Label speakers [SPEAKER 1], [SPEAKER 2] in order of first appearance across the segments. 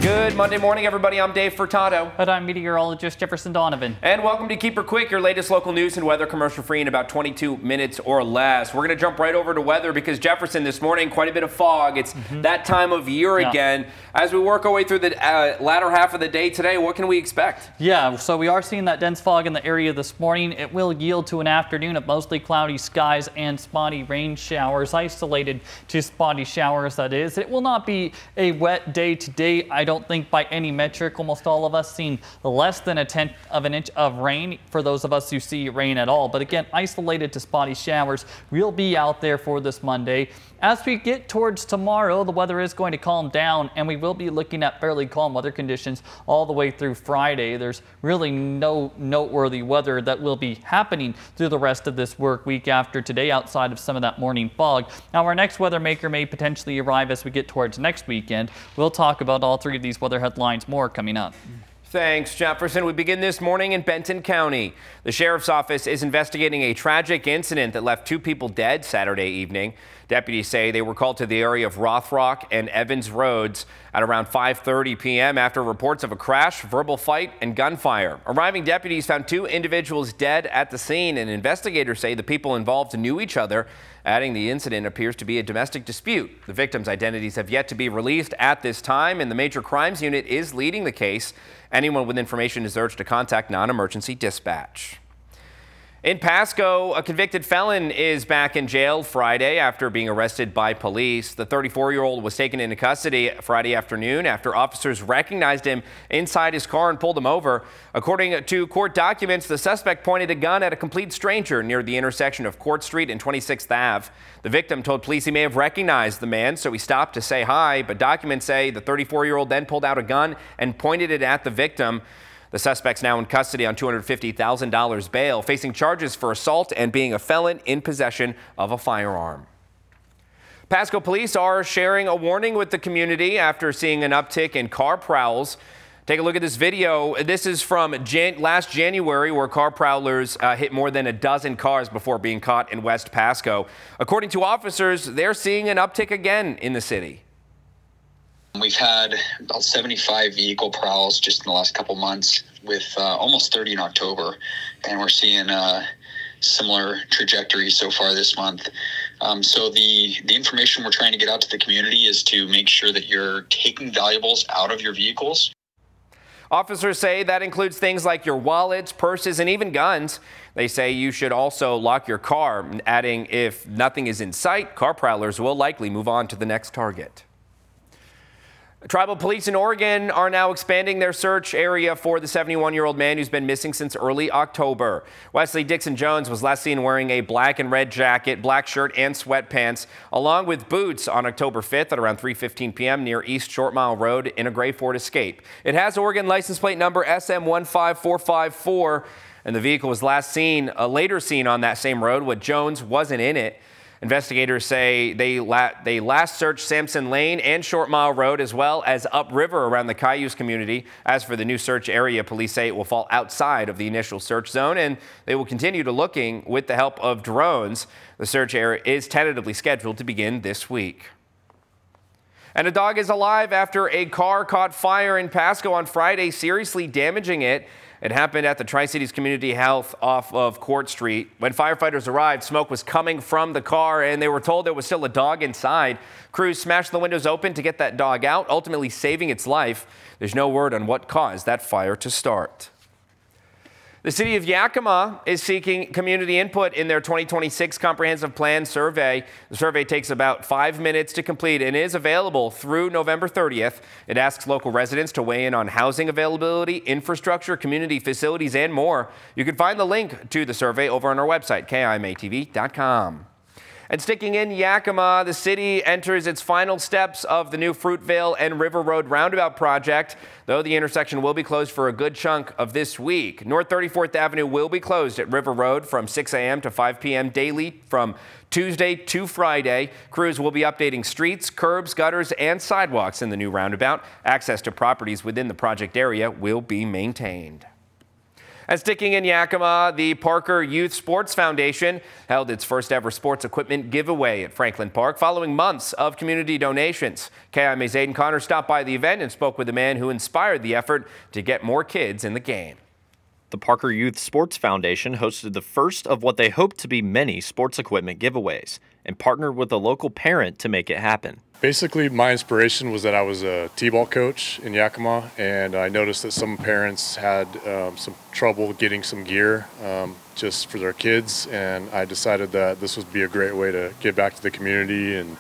[SPEAKER 1] Good Monday morning, everybody. I'm Dave Furtado.
[SPEAKER 2] And I'm meteorologist Jefferson Donovan.
[SPEAKER 1] And welcome to Keep Her Quick, your latest local news and weather commercial free in about 22 minutes or less. We're going to jump right over to weather because Jefferson this morning, quite a bit of fog. It's that time of year again. As we work our way through the latter half of the day today, what can we expect?
[SPEAKER 2] Yeah, so we are seeing that dense fog in the area this morning. It will yield to an afternoon of mostly cloudy skies and spotty rain showers, isolated to spotty showers, that is. It will not be a wet day today, I don't think, by any metric. Almost all of us seeing less than 1/10 of an inch of rain for those of us who see rain at all. But again, isolated to spotty showers will be out there for this Monday. As we get towards tomorrow, the weather is going to calm down and we will be looking at fairly calm weather conditions all the way through Friday. There's really no noteworthy weather that will be happening through the rest of this work week after today outside of some of that morning fog. Now, our next weather maker may potentially arrive as we get towards next weekend. We'll talk about all three of these weather headlines more coming up.
[SPEAKER 1] Thanks, Jefferson. We begin this morning in Benton County. The sheriff's office is investigating a tragic incident that left 2 people dead Saturday evening. Deputies say they were called to the area of Rothrock and Evans Roads at around 5:30 p.m. after reports of a crash, verbal fight, and gunfire. Arriving deputies found 2 individuals dead at the scene, and investigators say the people involved knew each other, adding the incident appears to be a domestic dispute. The victims' identities have yet to be released at this time, and the Major Crimes Unit is leading the case. Anyone with information is urged to contact non-emergency dispatch. In Pasco, a convicted felon is back in jail Friday after being arrested by police. The 34-year-old was taken into custody Friday afternoon after officers recognized him inside his car and pulled him over. According to court documents, the suspect pointed a gun at a complete stranger near the intersection of Court Street and 26th Ave. The victim told police he may have recognized the man, so he stopped to say hi, but documents say the 34-year-old then pulled out a gun and pointed it at the victim. The suspect's now in custody on $250,000 bail, facing charges for assault and being a felon in possession of a firearm. Pasco police are sharing a warning with the community after seeing an uptick in car prowls. Take a look at this video. This is from last January, where car prowlers hit more than a dozen cars before being caught in West Pasco. According to officers, they're seeing an uptick again in the city.
[SPEAKER 3] We've had about 75 vehicle prowls just in the last couple months, with almost 30 in October, and we're seeing a similar trajectory so far this month. So the information we're trying to get out to the community is to make sure that you're taking valuables out of your vehicles.
[SPEAKER 1] Officers say that includes things like your wallets, purses, and even guns. They say you should also lock your car, adding if nothing is in sight, car prowlers will likely move on to the next target. Tribal police in Oregon are now expanding their search area for the 71-year-old man who's been missing since early October. Wesley Dixon Jones was last seen wearing a black and red jacket, black shirt, and sweatpants, along with boots on October 5th at around 3:15 p.m. near East Short Mile Road in a gray Ford Escape. It has Oregon license plate number SM15454, and the vehicle was later seen on that same road, but Jones wasn't in it. Investigators say they last searched Sampson Lane and Short Mile Road, as well as upriver around the Cayuse community. As for the new search area, police say it will fall outside of the initial search zone, and they will continue to looking with the help of drones. The search area is tentatively scheduled to begin this week. And a dog is alive after a car caught fire in Pasco on Friday, seriously damaging it. It happened at the Tri-Cities Community Health off of Court Street. When firefighters arrived, smoke was coming from the car, and they were told there was still a dog inside. Crews smashed the windows open to get that dog out, ultimately saving its life. There's no word on what caused that fire to start. The city of Yakima is seeking community input in their 2026 Comprehensive Plan survey. The survey takes about 5 minutes to complete and is available through November 30th. It asks local residents to weigh in on housing availability, infrastructure, community facilities, and more. You can find the link to the survey over on our website, KIMATV.com. And sticking in Yakima, the city enters its final steps of the new Fruitvale and River Road roundabout project, though the intersection will be closed for a good chunk of this week. North 34th Avenue will be closed at River Road from 6 a.m. to 5 p.m. daily from Tuesday to Friday. Crews will be updating streets, curbs, gutters, and sidewalks in the new roundabout. Access to properties within the project area will be maintained. And sticking in Yakima, the Parker Youth Sports Foundation held its first ever sports equipment giveaway at Franklin Park following months of community donations. KIMA's Aiden Connor stopped by the event and spoke with the man who inspired the effort to get more kids in the game.
[SPEAKER 4] The Parker Youth Sports Foundation hosted the first of what they hope to be many sports equipment giveaways and partnered with a local parent to make it happen.
[SPEAKER 5] Basically, my inspiration was that I was a t-ball coach in Yakima, and I noticed that some parents had some trouble getting some gear just for their kids, and I decided that this would be a great way to give back to the community and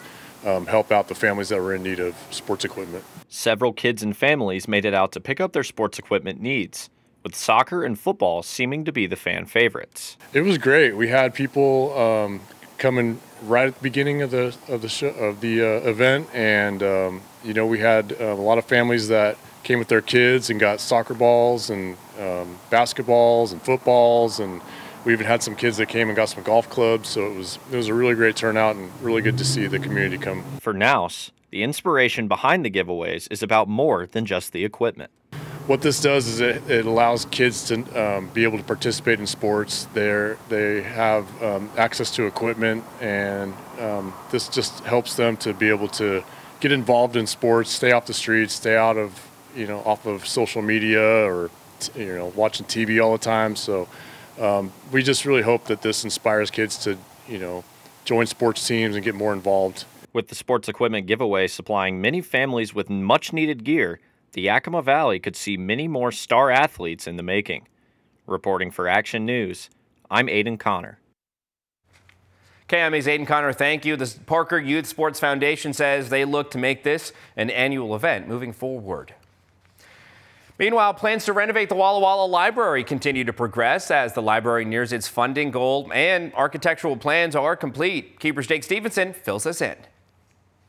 [SPEAKER 5] help out the families that were in need of sports equipment.
[SPEAKER 4] Several kids and families made it out to pick up their sports equipment needs, with soccer and football seeming to be the fan favorites.
[SPEAKER 5] It was great. We had people coming right at the beginning of the event, and we had a lot of families that came with their kids and got soccer balls and basketballs and footballs, and we even had some kids that came and got some golf clubs. So it was a really great turnout and really good to see the community come.
[SPEAKER 4] For Nouse, the inspiration behind the giveaways is about more than just the equipment.
[SPEAKER 5] What this does is it allows kids to be able to participate in sports. They have access to equipment, and this just helps them to be able to get involved in sports, stay off the streets, stay out of off of social media or watching TV all the time. So we just really hope that this inspires kids to join sports teams and get more involved.
[SPEAKER 4] With the sports equipment giveaway supplying many families with much needed gear, the Yakima Valley could see many more star athletes in the making. Reporting for Action News, I'm Aiden Connor.
[SPEAKER 1] KIMA's Aiden Connor, thank you. The Parker Youth Sports Foundation says they look to make this an annual event moving forward. Meanwhile, plans to renovate the Walla Walla Library continue to progress as the library nears its funding goal and architectural plans are complete. KEPR's Jake Stevenson fills us in.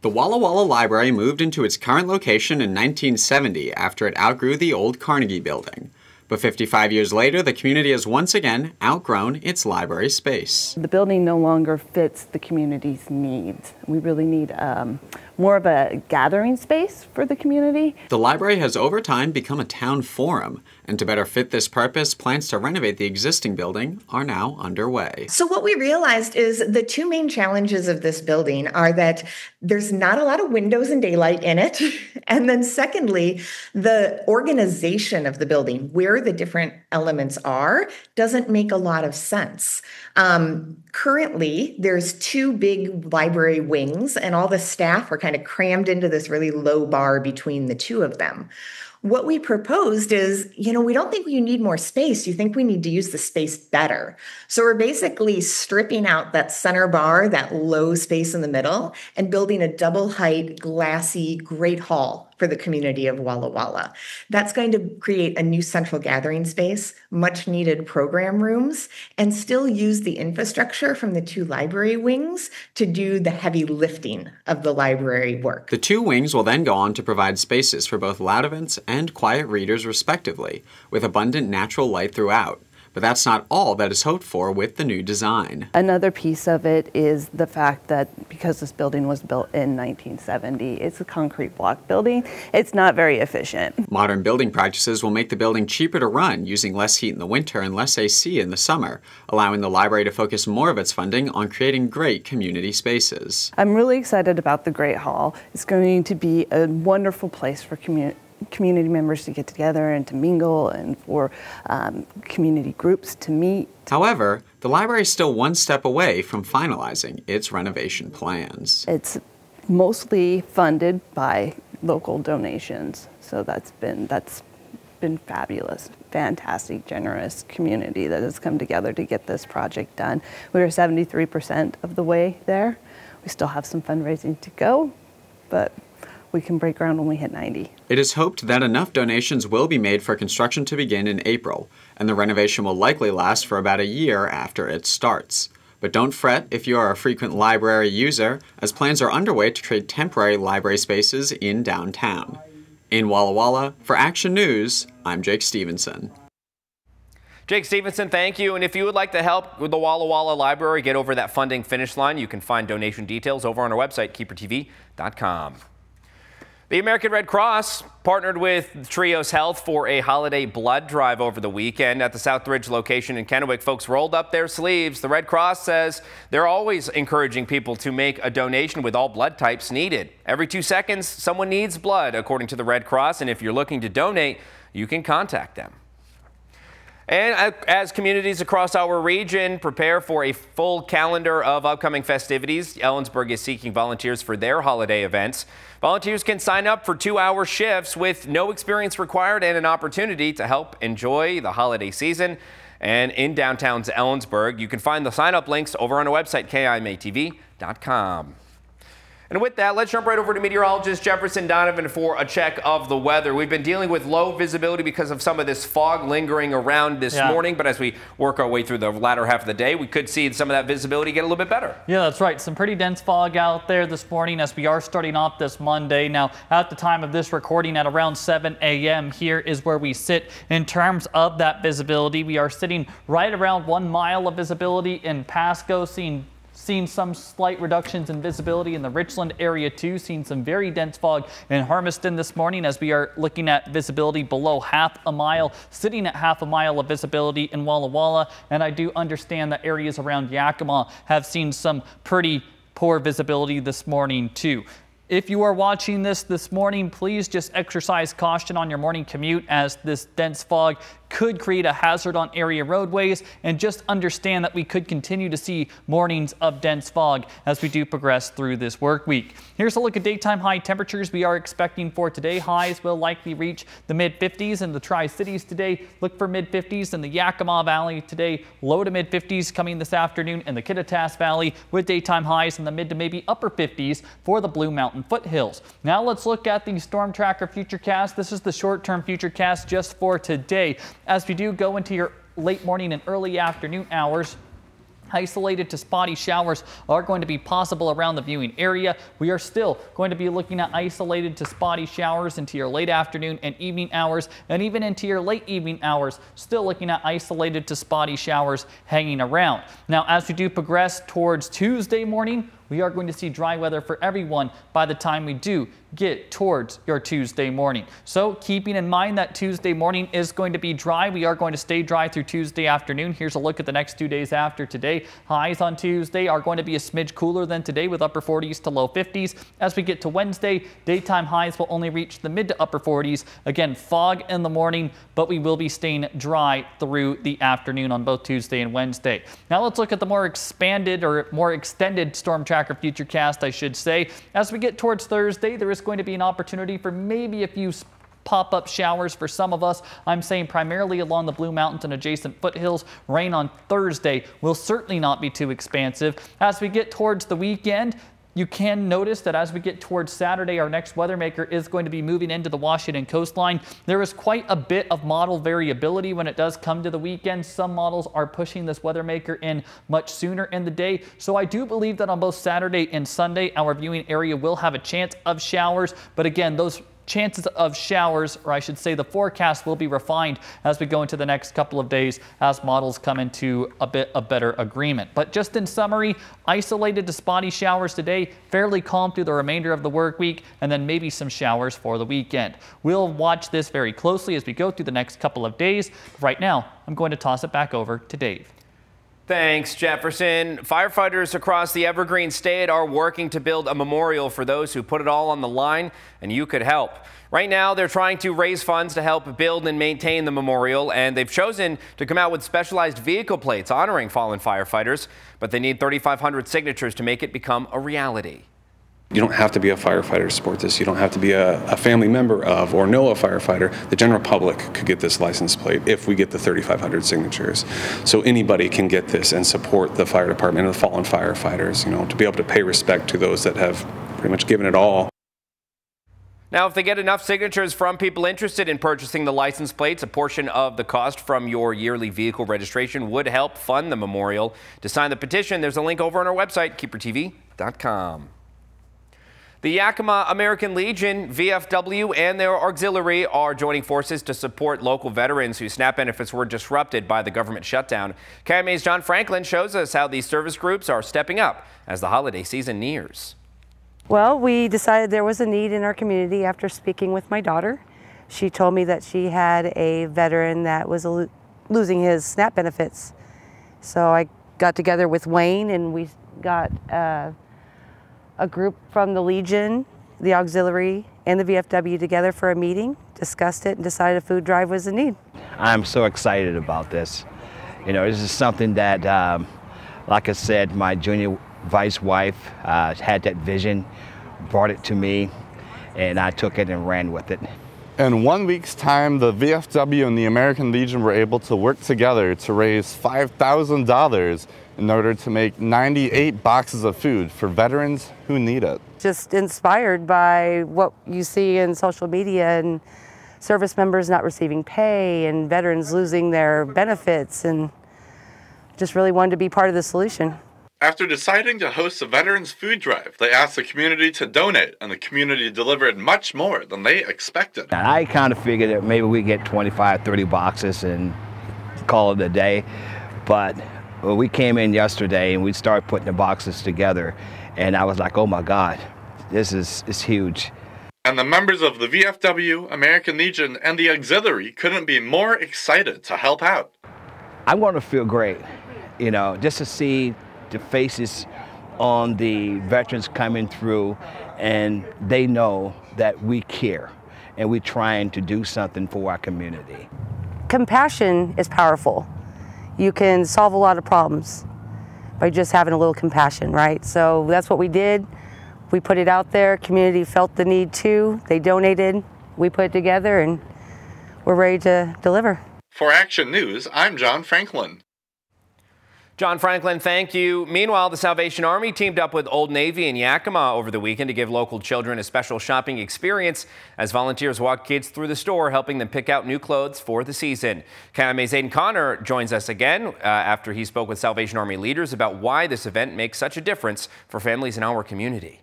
[SPEAKER 6] The Walla Walla Library moved into its current location in 1970 after it outgrew the old Carnegie building. But 55 years later, the community has once again outgrown its library space.
[SPEAKER 7] The building no longer fits the community's needs. We really need more of a gathering space for the community.
[SPEAKER 6] The library has over time become a town forum, and to better fit this purpose, plans to renovate the existing building are now underway.
[SPEAKER 8] So what we realized is the two main challenges of this building are that there's not a lot of windows and daylight in it. And then secondly, the organization of the building, where the different elements are, doesn't make a lot of sense. Currently, there's two big library wings, and all the staff are kind of crammed into this really low bar between the two of them. What we proposed is, we don't think you need more space. You think we need to use the space better. So we're basically stripping out that center bar, that low space in the middle, and building a double height, glassy, great hall for the community of Walla Walla. That's going to create a new central gathering space, much needed program rooms, and still use the infrastructure from the two library wings to do the heavy lifting of the library work.
[SPEAKER 6] The two wings will then go on to provide spaces for both loud events and quiet readers respectively, with abundant natural light throughout. But that's not all that is hoped for with the new design.
[SPEAKER 7] Another piece of it is the fact that because this building was built in 1970, it's a concrete block building. It's not very efficient.
[SPEAKER 6] Modern building practices will make the building cheaper to run, using less heat in the winter and less AC in the summer, allowing the library to focus more of its funding on creating great community spaces.
[SPEAKER 7] I'm really excited about the Great Hall. It's going to be a wonderful place for community members to get together and to mingle, and for community groups to meet.
[SPEAKER 6] However, the library is still one step away from finalizing its renovation plans.
[SPEAKER 7] It's mostly funded by local donations, so that's been fabulous, fantastic, generous community that has come together to get this project done. We are 73% of the way there. We still have some fundraising to go, but we can break ground when we hit 90.
[SPEAKER 6] It is hoped that enough donations will be made for construction to begin in April, and the renovation will likely last for about a year after it starts. But don't fret if you are a frequent library user, as plans are underway to create temporary library spaces in downtown. In Walla Walla, for Action News, I'm Jake Stevenson.
[SPEAKER 1] Jake Stevenson, thank you. And if you would like to help with the Walla Walla Library get over that funding finish line, you can find donation details over on our website, KEPRTV.com. The American Red Cross partnered with Trios Health for a holiday blood drive over the weekend. At the Southridge location in Kennewick, folks rolled up their sleeves. The Red Cross says they're always encouraging people to make a donation with all blood types needed. Every 2 seconds, someone needs blood, according to the Red Cross, and if you're looking to donate, you can contact them. And as communities across our region prepare for a full calendar of upcoming festivities, Ellensburg is seeking volunteers for their holiday events. Volunteers can sign up for 2-hour shifts with no experience required and an opportunity to help enjoy the holiday season. And in downtown's Ellensburg, you can find the sign-up links over on our website, KIMATV.com. And with that, let's jump right over to meteorologist Jefferson Donovan for a check of the weather. We've been dealing with low visibility because of some of this fog lingering around this morning, but as we work our way through the latter half of the day, we could see some of that visibility get a little bit better. Yeah, that's right. Some pretty dense fog out there this morning as we are starting off this Monday. Now, at the time of this recording at around 7 a.m., here is where we sit in terms of that visibility. We are sitting right around 1 mile of visibility in Pasco, seeing some slight reductions in visibility in the Richland area too, seeing some very dense fog in Hermiston this morning as we are looking at visibility below half a mile, sitting at half a mile of visibility in Walla Walla. And I do understand that areas around Yakima have seen some pretty poor visibility this morning too. If you are watching this morning, please just exercise caution on your morning commute as this dense fog could create a hazard on area roadways, and just understand that we could continue to see mornings of dense fog as we do progress through this work week. Here's a look at daytime high temperatures we are expecting for today. Highs will likely reach the mid-50s in the Tri-Cities today. Look for mid-50s in the Yakima Valley today. Low to mid-50s coming this afternoon in the Kittitas Valley, with daytime highs in the mid to maybe upper 50s for the Blue Mountain foothills. Now let's look at the Storm Tracker Futurecast. This is the short-term Futurecast just for today. As we do go into your late morning and early afternoon hours, isolated to spotty showers are going to be possible around the viewing area. We are still going to be looking at isolated to spotty showers into your late afternoon and evening hours, and even into your late evening hours, still looking at isolated to spotty showers hanging around. Now, as we do progress towards Tuesday morning, we are going to see dry weather for everyone by the time we do get towards your Tuesday morning. So keeping in mind that Tuesday morning is going to be dry, we are going to stay dry through Tuesday afternoon. Here's a look at the next 2 days after today. Highs on Tuesday are going to be a smidge cooler than today, with upper 40s to low 50s. As we get to Wednesday, daytime highs will only reach the mid to upper 40s. Again, fog in the morning, but we will be staying dry through the afternoon on both Tuesday and Wednesday. Now let's look at the more expanded or more extended Storm Tracker Futurecast, I should say. As we get towards Thursday, there is going to be an opportunity for maybe a few pop-up showers for some of us. I'm saying primarily along the Blue Mountains and adjacent foothills. Rain on Thursday will certainly not be too expansive. As we get towards the weekend, you can notice that as we get towards Saturday, our next weather maker is going to be moving into the Washington coastline. There is quite a bit of model variability when it does come to the weekend. Some models are pushing this weather maker in much sooner in the day. So I do believe that on both Saturday and Sunday, our viewing area will have a chance of showers. But again, those chances of showers, or I should say the forecast, will be refined as we go into the next couple of days as models come into a bit of better agreement. But just in summary, isolated to spotty showers today, fairly calm through the remainder of the work week, and then maybe some showers for the weekend. We'll watch this very closely as we go through the next couple of days. Right now, I'm going to toss it back over to Dave. Thanks, Jefferson. Firefighters across the Evergreen State are working to build a memorial for those who put it all on the line, and you could help. Right now, they're trying to raise funds to help build and maintain the memorial, and they've chosen to come out with specialized vehicle plates honoring fallen firefighters, but they need 3,500 signatures to make it become a reality.
[SPEAKER 9] You don't have to be a firefighter to support this. You don't have to be a family member of or know a firefighter. The general public could get this license plate if we get the 3,500 signatures. So anybody can get this and support the fire department and the fallen firefighters, you know, to be able to pay respect to those that have pretty much given it all. Now, if they get enough signatures from people interested in purchasing the license plates, a portion of the cost from your yearly vehicle registration would help fund the memorial. To sign the petition, there's a link over on our website, KEPRTV.com. The Yakima American Legion, VFW, and their auxiliary are joining forces to support local veterans whose SNAP benefits were disrupted by the government shutdown. KMA's John Franklin shows us how these service groups are stepping up as the holiday season nears.
[SPEAKER 10] Well, we decided there was a need in our community after speaking with my daughter. She told me that she had a veteran that was losing his SNAP benefits. So I got together with Wayne and we got a group from the Legion, the Auxiliary, and the VFW together for a meeting, discussed it, and decided a food drive was a need.
[SPEAKER 11] I'm so excited about this. You know, this is something that, like I said, my junior vice wife had that vision, brought it to me, and I took it and ran with it.
[SPEAKER 12] In 1 week's time, the VFW and the American Legion were able to work together to raise $5,000 in order to make 98 boxes of food for veterans who need it.
[SPEAKER 10] Just inspired by what you see in social media and service members not receiving pay and veterans losing their benefits, and just really wanted to be part of the solution.
[SPEAKER 12] After deciding to host a Veterans Food Drive, they asked the community to donate, and the community delivered much more than they expected.
[SPEAKER 11] I kind of figured that maybe we get 25, 30 boxes and call it a day, but we came in yesterday and we started putting the boxes together, and I was like, oh my God, this is huge.
[SPEAKER 12] And the members of the VFW, American Legion, and the Auxiliary couldn't be more excited to help out.
[SPEAKER 11] I'm going to feel great, you know, just to see the faces on the veterans coming through, and they know that we care and we're trying to do something for our community.
[SPEAKER 10] Compassion is powerful. You can solve a lot of problems by just having a little compassion, right? So that's what we did. We put it out there, community felt the need too, they donated, we put it together, and we're ready to deliver.
[SPEAKER 12] For Action News, I'm John Franklin.
[SPEAKER 1] John Franklin, thank you. Meanwhile, the Salvation Army teamed up with Old Navy and Yakima over the weekend to give local children a special shopping experience as volunteers walk kids through the store, helping them pick out new clothes for the season. KMA's Aiden Connor joins us again after he spoke with Salvation Army leaders about why this event makes such a difference for families in our community.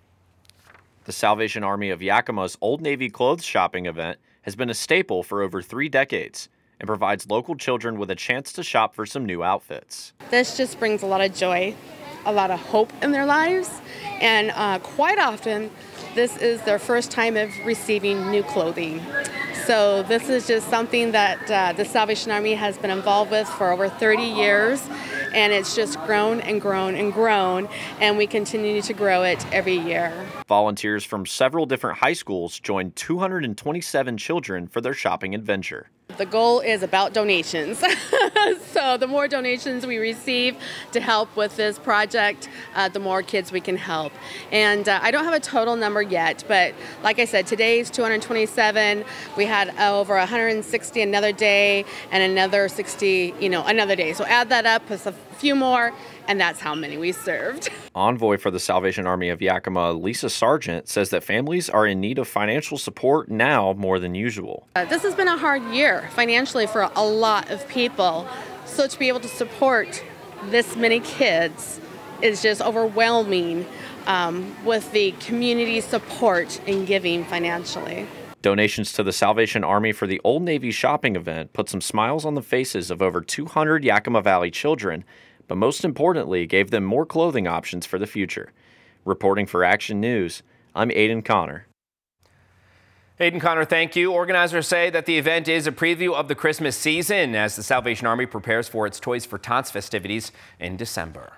[SPEAKER 4] The Salvation Army of Yakima's Old Navy clothes shopping event has been a staple for over 3 decades and provides local children with a chance to shop for some new outfits.
[SPEAKER 13] This just brings a lot of joy, a lot of hope in their lives, and quite often this is their first time of receiving new clothing. So this is just something that the Salvation Army has been involved with for over 30 years, and it's just grown and grown and grown, and we continue to grow it every year.
[SPEAKER 4] Volunteers from several different high schools joined 227 children for their shopping adventure.
[SPEAKER 13] The goal is about donations. So the more donations we receive to help with this project, the more kids we can help. And I don't have a total number yet, but like I said, today's 227. We had over 160 another day and another 60, another day. So add that up, plus a few more, and that's how many we served.
[SPEAKER 4] Envoy for the Salvation Army of Yakima, Lisa Sargent, says that families are in need of financial support now more than usual.
[SPEAKER 13] This has been a hard year financially for a lot of people. So to be able to support this many kids is just overwhelming with the community support and giving financially.
[SPEAKER 4] Donations to the Salvation Army for the Old Navy shopping event put some smiles on the faces of over 200 Yakima Valley children, but most importantly, gave them more clothing options for the future. Reporting for Action News, I'm Aiden Connor.
[SPEAKER 1] Aiden Connor, thank you. Organizers say that the event is a preview of the Christmas season as the Salvation Army prepares for its Toys for Tots festivities in December.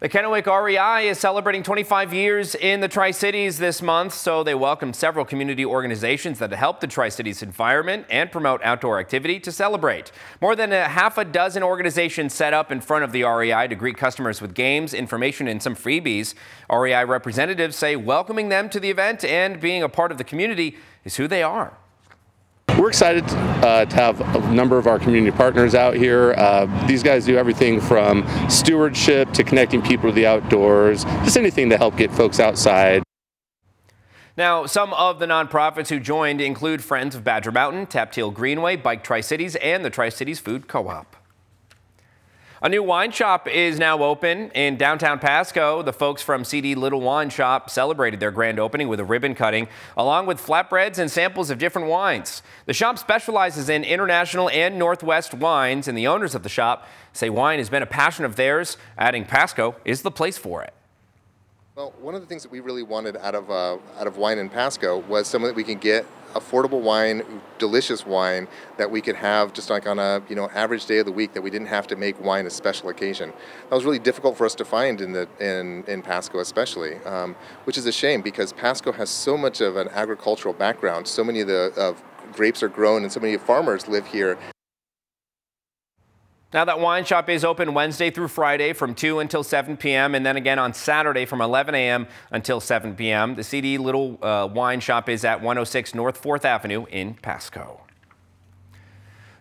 [SPEAKER 1] The Kennewick REI is celebrating 25 years in the Tri-Cities this month, so they welcomed several community organizations that help the Tri-Cities environment and promote outdoor activity to celebrate. More than a half a dozen organizations set up in front of the REI to greet customers with games, information, and some freebies. REI representatives say welcoming them to the event and being a part of the community is who they are.
[SPEAKER 14] We're excited to have a number of our community partners out here. These guys do everything from stewardship to connecting people to the outdoors, just anything to help get folks outside.
[SPEAKER 1] Now, some of the nonprofits who joined include Friends of Badger Mountain, Tapteel Greenway, Bike Tri-Cities, and the Tri-Cities Food Co-op. A new wine shop is now open in downtown Pasco. The folks from CD Little Wine Shop celebrated their grand opening with a ribbon cutting, along with flatbreads and samples of different wines. The shop specializes in international and Northwest wines, and the owners of the shop say wine has been a passion of theirs, adding Pasco is the place for it.
[SPEAKER 15] Well, one of the things that we really wanted out of wine in Pasco was someone that we can get affordable wine, delicious wine that we could have just like on a average day of the week, that we didn't have to make wine a special occasion. That was really difficult for us to find in Pasco especially, which is a shame because Pasco has so much of an agricultural background. So many of the grapes are grown and so many farmers live here.
[SPEAKER 1] Now, that wine shop is open Wednesday through Friday from 2 until 7 p.m. and then again on Saturday from 11 a.m. until 7 p.m. The CD Little Wine Shop is at 106 North 4th Avenue in Pasco.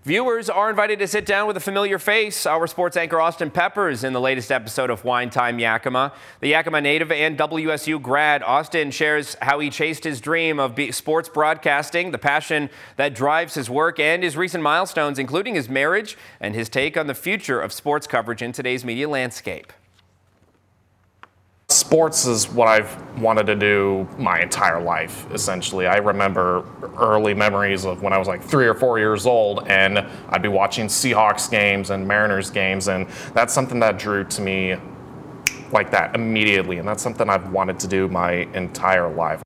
[SPEAKER 1] Viewers are invited to sit down with a familiar face. Our sports anchor Austin Peppers in the latest episode of Wine Time Yakima. The Yakima native and WSU grad, Austin shares how he chased his dream of sports broadcasting, the passion that drives his work, and his recent milestones, including his marriage and his take on the future of sports coverage in today's media landscape.
[SPEAKER 16] Sports is what I've wanted to do my entire life, essentially. I remember early memories of when I was like 3 or 4 years old, and I'd be watching Seahawks games and Mariners games, and that's something that drew to me like that immediately, and that's something I've wanted to do my entire life.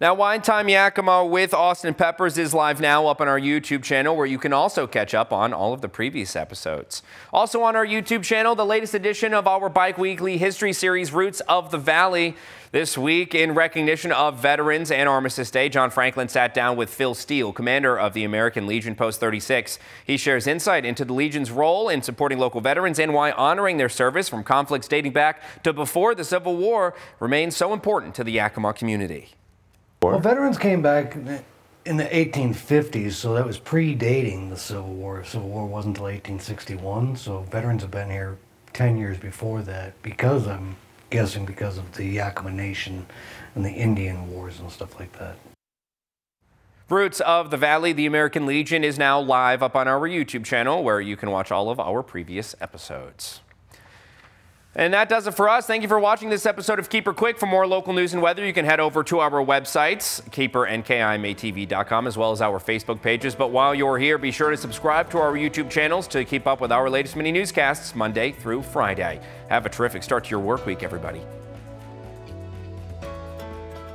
[SPEAKER 1] Now, Wine Time Yakima with Austin Peppers is live now up on our YouTube channel, where you can also catch up on all of the previous episodes. Also on our YouTube channel, the latest edition of our Bike Weekly history series, Roots of the Valley. This week, in recognition of Veterans and Armistice Day, John Franklin sat down with Phil Steele, commander of the American Legion Post 36. He shares insight into the Legion's role in supporting local veterans and why honoring their service from conflicts dating back to before the Civil War remains so important to the Yakima community.
[SPEAKER 17] Well, veterans came back in the 1850s, so that was predating the Civil War. The Civil War wasn't until 1861, so veterans have been here 10 years before that, because I'm guessing because of the Yakima Nation and the Indian Wars and stuff like that.
[SPEAKER 1] Roots of the Valley, the American Legion, is now live up on our YouTube channel, where you can watch all of our previous episodes. And that does it for us. Thank you for watching this episode of Keep Her Quick. For more local news and weather, you can head over to our websites, KEPR as well as our Facebook pages. But while you're here, be sure to subscribe to our YouTube channels to keep up with our latest mini newscasts Monday through Friday. Have a terrific start to your work week, everybody.